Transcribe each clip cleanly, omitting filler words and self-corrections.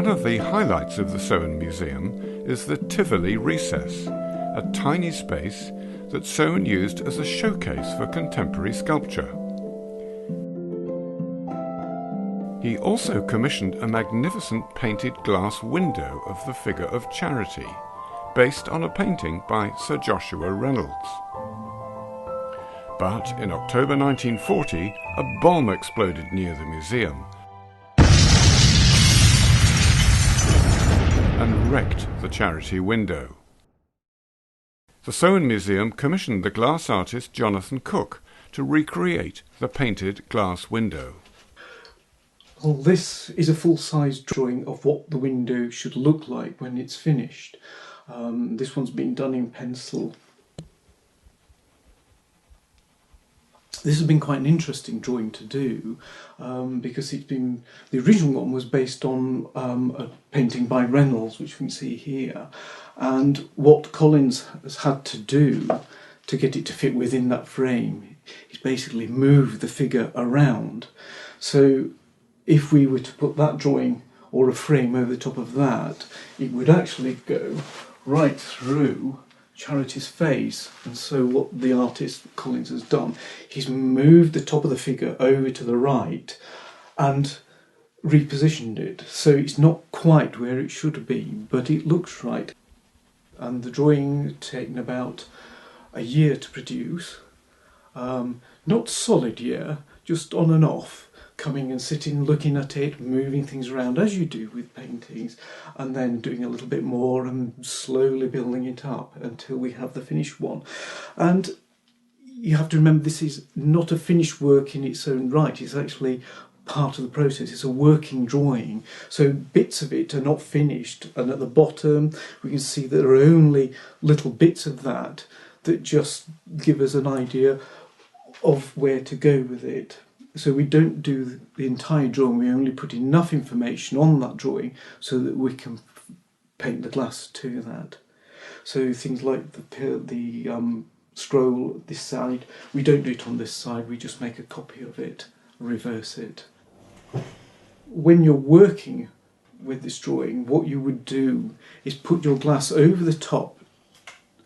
One of the highlights of the Soane Museum is the Tivoli recess, a tiny space that Soane used as a showcase for contemporary sculpture. He also commissioned a magnificent painted glass window of the figure of Charity, based on a painting by Sir Joshua Reynolds. But in October 1940, a bomb exploded near the museum and wrecked the Charity window. The Soane Museum commissioned the glass artist Jonathan Cook to recreate the painted glass window. Well, this is a full-size drawing of what the window should look like when it's finished. This one's been done in pencil. This has been quite an interesting drawing to do because the original one was based on a painting by Reynolds, which we can see here, and what Collins has had to do to get it to fit within that frame is basically move the figure around. So if we were to put that drawing or a frame over the top of that, it would actually go right through Charity's face. And so what the artist Collins has done, he's moved the top of the figure over to the right and repositioned it. So it's not quite where it should be, but it looks right. And the drawing taken about a year to produce. Not solid year, just on and off. Coming and sitting, looking at it, moving things around as you do with paintings, and then doing a little bit more and slowly building it up until we have the finished one. And you have to remember, this is not a finished work in its own right, it's actually part of the process. It's a working drawing, so bits of it are not finished, and at the bottom we can see there are only little bits of that just give us an idea of where to go with it. So we don't do the entire drawing, we only put enough information on that drawing so that we can paint the glass to that. So things like the scroll this side, we don't do it on this side, we just make a copy of it, reverse it. When you're working with this drawing, what you would do is put your glass over the top,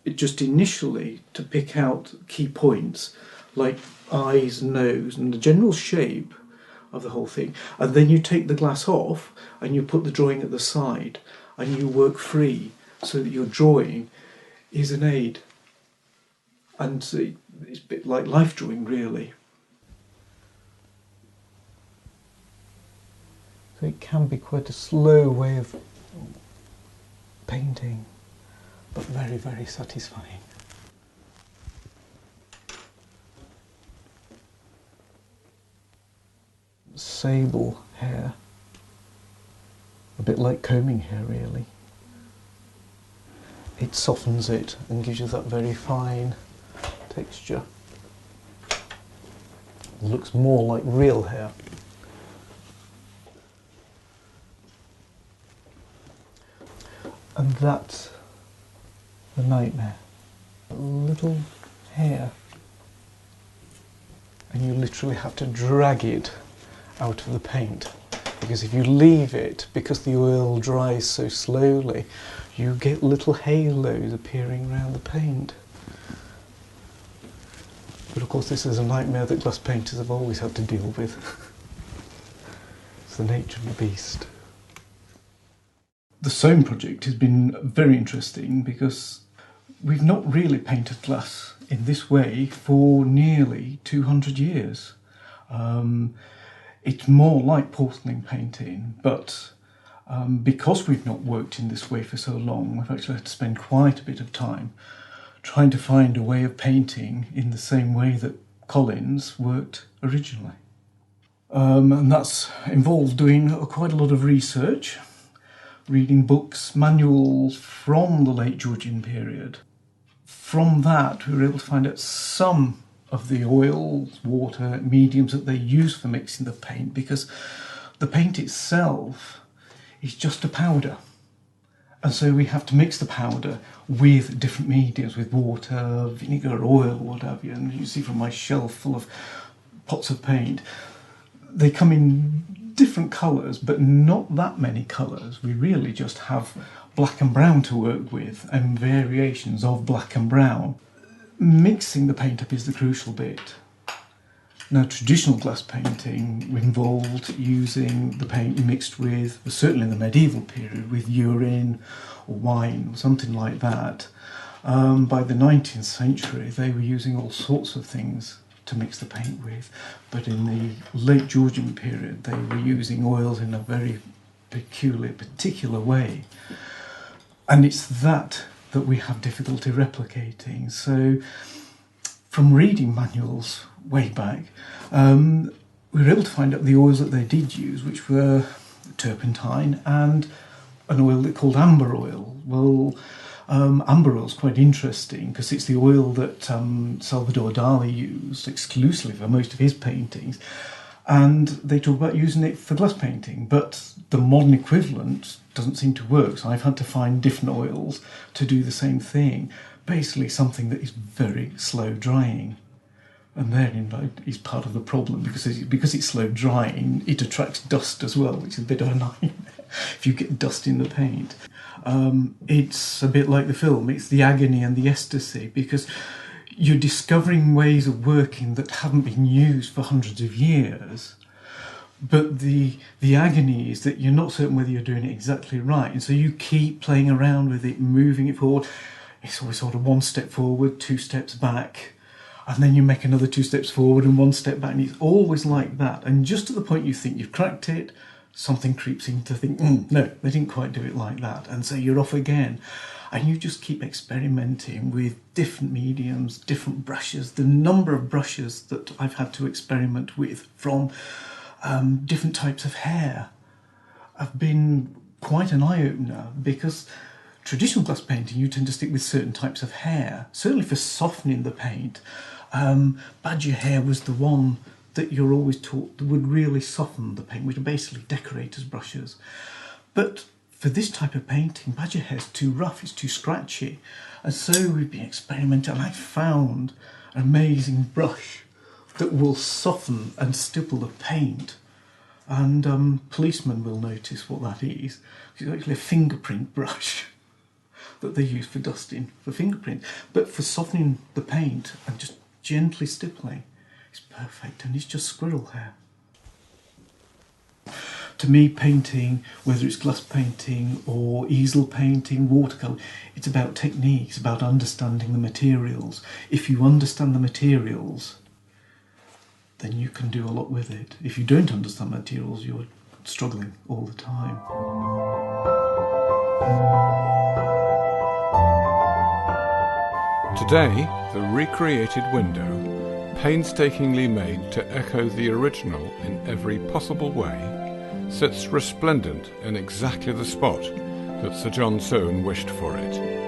just initially to pick out key points, like eyes, nose, and the general shape of the whole thing. And then you take the glass off and you put the drawing at the side and you work free so that your drawing is an aid. And it's a bit like life drawing, really. So it can be quite a slow way of painting, but very, very satisfying. Sable hair, a bit like combing hair really. It softens it and gives you that very fine texture. It looks more like real hair. And that's the nightmare. A little hair, and you literally have to drag it out of the paint, because if you leave it, because the oil dries so slowly, you get little halos appearing around the paint. But of course this is a nightmare that glass painters have always had to deal with. It's the nature of the beast. The Soane project has been very interesting because we've not really painted glass in this way for nearly 200 years. It's more like porcelain painting, but because we've not worked in this way for so long, we've actually had to spend quite a bit of time trying to find a way of painting in the same way that Collins worked originally. And that's involved doing quite a lot of research, reading books, manuals from the late Georgian period. From that, we were able to find out some of the oils, water, mediums that they use for mixing the paint, because the paint itself is just a powder. And so we have to mix the powder with different mediums, with water, vinegar, oil, what have you. And you see from my shelf full of pots of paint, they come in different colours, but not that many colours. We really just have black and brown to work with and variations of black and brown. Mixing the paint up is the crucial bit. Now, traditional glass painting involved using the paint mixed with, certainly in the medieval period, with urine or wine or something like that. By the 19th century, they were using all sorts of things to mix the paint with, but in the late Georgian period, they were using oils in a very particular way. And it's that we have difficulty replicating. So, from reading manuals way back, we were able to find out the oils that they did use, which were turpentine and an oil they called amber oil. Well, amber oil is quite interesting because it's the oil that Salvador Dali used exclusively for most of his paintings, and they talk about using it for glass painting, but the modern equivalent doesn't seem to work, so I've had to find different oils to do the same thing. Basically something that is very slow drying. And therein is part of the problem, because it's slow drying, it attracts dust as well, which is a bit of a nightmare if you get dust in the paint. It's a bit like the film, it's the agony and the ecstasy, because you're discovering ways of working that haven't been used for hundreds of years, but the agony is that you're not certain whether you're doing it exactly right, and so you keep playing around with it, moving it forward. It's always sort of one step forward, two steps back, and then you make another two steps forward and one step back, and it's always like that. And just to the point you think you've cracked it, something creeps in to think, no, they didn't quite do it like that, and so you're off again. And you just keep experimenting with different mediums, different brushes. The number of brushes that I've had to experiment with from different types of hair have been quite an eye-opener, because traditional glass painting, you tend to stick with certain types of hair, certainly for softening the paint. Badger hair was the one that you're always taught that would really soften the paint, which are basically decorators' brushes. But for this type of painting, badger hair is too rough, it's too scratchy. And so we've been experimenting, and I found an amazing brush that will soften and stipple the paint. And policemen will notice what that is. It's actually a fingerprint brush that they use for dusting, for fingerprint. But for softening the paint and just gently stippling, it's perfect, and it's just squirrel hair. To me, painting, whether it's glass painting or easel painting, watercolour, it's about technique, it's about understanding the materials. If you understand the materials, then you can do a lot with it. If you don't understand materials, you're struggling all the time. Today, the recreated window, painstakingly made to echo the original in every possible way, sits resplendent in exactly the spot that Sir John Soane wished for it.